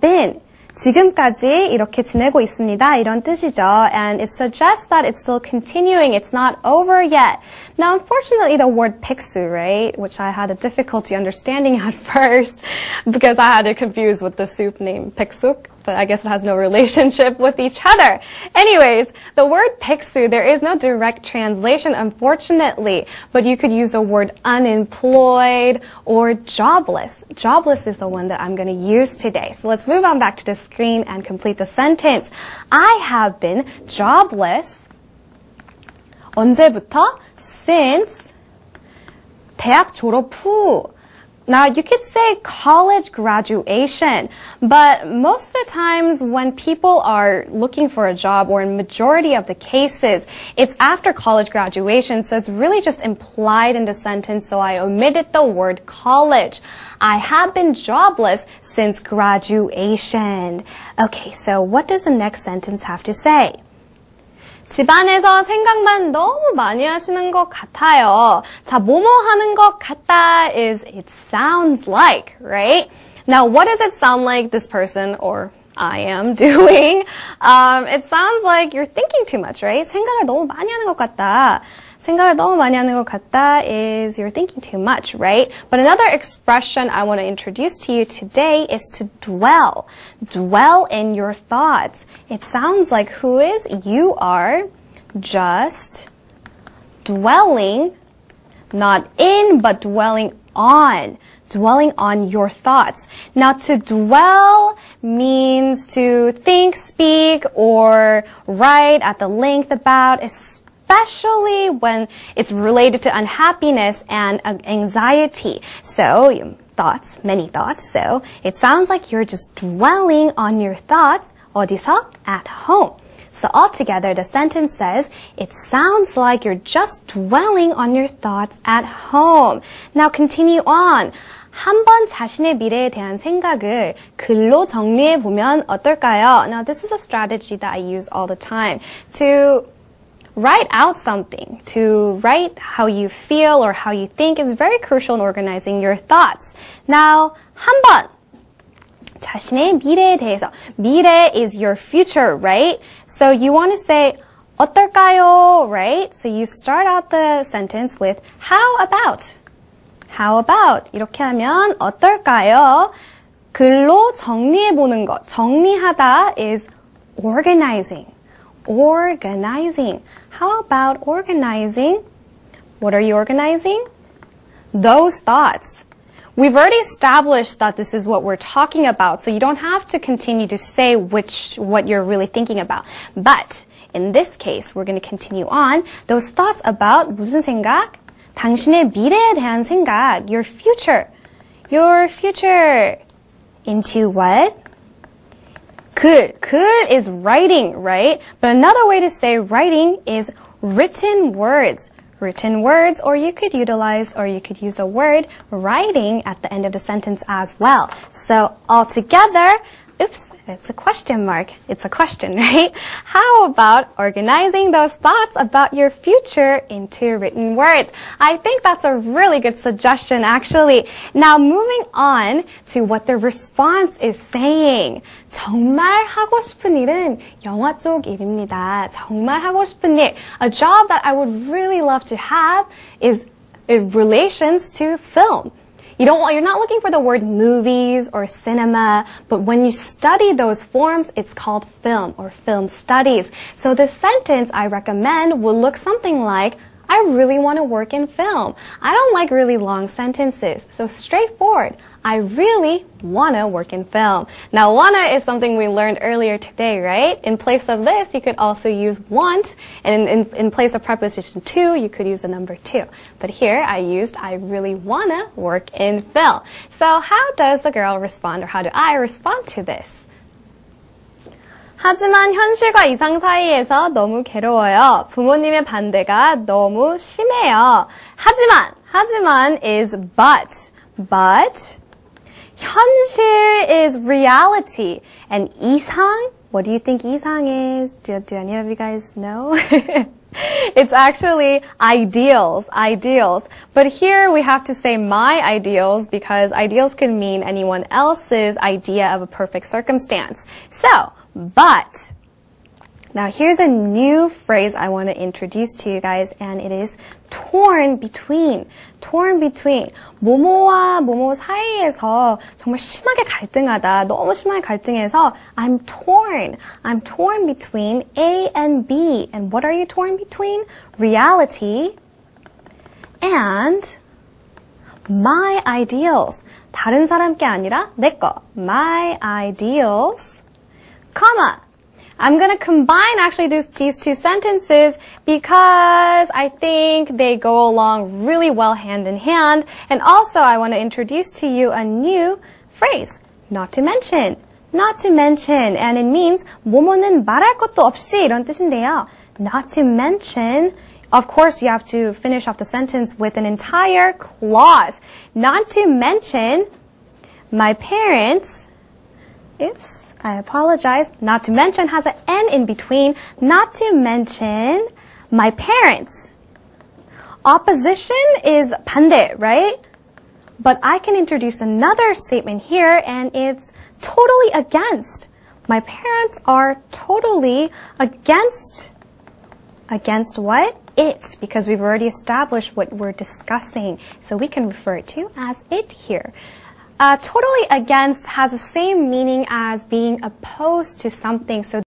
been. 지금까지 이렇게 지내고 있습니다. 이런 뜻이죠. And it suggests that it's still continuing. It's not over yet. Now, unfortunately, the word 백수, right, which I had a difficulty understanding at first because I had it confused with the soup name 백숙, but I guess it has no relationship with each other. Anyways, the word 백수, there is no direct translation, unfortunately, but you could use the word unemployed or jobless. Jobless is the one that I'm going to use today. So let's move on back to the screen and complete the sentence. I have been jobless. 언제부터? Since 대학 졸업 후. Now, you could say college graduation, but most of the times when people are looking for a job, or in majority of the cases, it's after college graduation, so it's really just implied in the sentence, so I omitted the word college. I have been jobless since graduation. Okay, so what does the next sentence have to say? 집안에서 생각만 너무 많이 하시는 것 같아요. 자, 뭐뭐 하는 것 같다 is it sounds like, right? Now, what does it sound like this person or I am doing? It sounds like you're thinking too much, right? 생각을 너무 많이 하는 것 같다. 생각을 너무 많이 하는 것 같다 is you're thinking too much, right? But another expression I want to introduce to you today is to dwell. Dwell in your thoughts. It sounds like who is? You are just dwelling, not in, but dwelling on. Dwelling on your thoughts. Now, to dwell means to think, speak, or write at the length about, especially when it's related to unhappiness and anxiety. So, thoughts, many thoughts. So, it sounds like you're just dwelling on your thoughts. 어디서? At home. So, altogether, the sentence says, it sounds like you're just dwelling on your thoughts at home. Now, continue on. 한번 자신의 미래에 대한 생각을 글로 정리해 보면 어떨까요? Now, this is a strategy that I use all the time to write out something, to write how you feel or how you think is very crucial in organizing your thoughts. Now, 한번 자신의 미래에 대해서. 미래 is your future, right? So you want to say 어떨까요, right? So you start out the sentence with how about? How about? 이렇게 하면 어떨까요? 글로 정리해 보는 것. 정리하다 is organizing. Organizing. How about organizing? What are you organizing? Those thoughts. We've already established that this is what we're talking about, so you don't have to continue to say what you're really thinking about. But in this case, we're going to continue on. Those thoughts about 무슨 생각? 당신의 미래에 대한 생각. Your future. Your future. Into what? 글. 글 is writing, right? But another way to say writing is written words. Written words, or you could use the word writing at the end of the sentence as well. So altogether, oops, it's a question mark. It's a question, right? How about organizing those thoughts about your future into written words? I think that's a really good suggestion, actually. Now, moving on to what the response is saying. 정말 하고 싶은 일은 영화 쪽 일입니다. 정말 하고 싶은 일. A job that I would really love to have is in relations to film. You're not looking for the word movies or cinema, but when you study those forms, it's called film or film studies. So the sentence I recommend will look something like, I really want to work in film. I don't like really long sentences, so straightforward. I really want to work in film. Now, wanna is something we learned earlier today, right? In place of this, you could also use want, and in place of preposition to, you could use the number to. But here, I used I really wanna work in film. So how does the girl respond, or how do I respond to this? 하지만 현실과 이상 사이에서 너무 괴로워요. 부모님의 반대가 너무 심해요. 하지만 is but 현실 is reality. And 이상, what do you think 이상 is? Do any of you guys know? It's actually ideals. But here we have to say my ideals because ideals can mean anyone else's idea of a perfect circumstance. So, but, now here's a new phrase I want to introduce to you guys, and it is torn between. 뭐뭐와 뭐뭐 사이에서 정말 심하게 갈등하다, 너무 심하게 갈등해서 I'm torn between A and B. And what are you torn between? Reality and my ideals. 다른 사람 게 아니라 내 거. My ideals, comma. I'm going to combine actually these two sentences because I think they go along really well hand in hand. And also I want to introduce to you a new phrase, not to mention. And it means 뭐뭐는 말할 것도 없이 이런 뜻인데요. Not to mention, of course you have to finish off the sentence with an entire clause. Not to mention my parents, oops. I apologize. Not to mention has an N in between. Not to mention my parents. Opposition is 반대, right? But I can introduce another statement here, and it's totally against. My parents are totally against. Against what? It, because we've already established what we're discussing. So we can refer it to as it here. Totally against has the same meaning as being opposed to something. So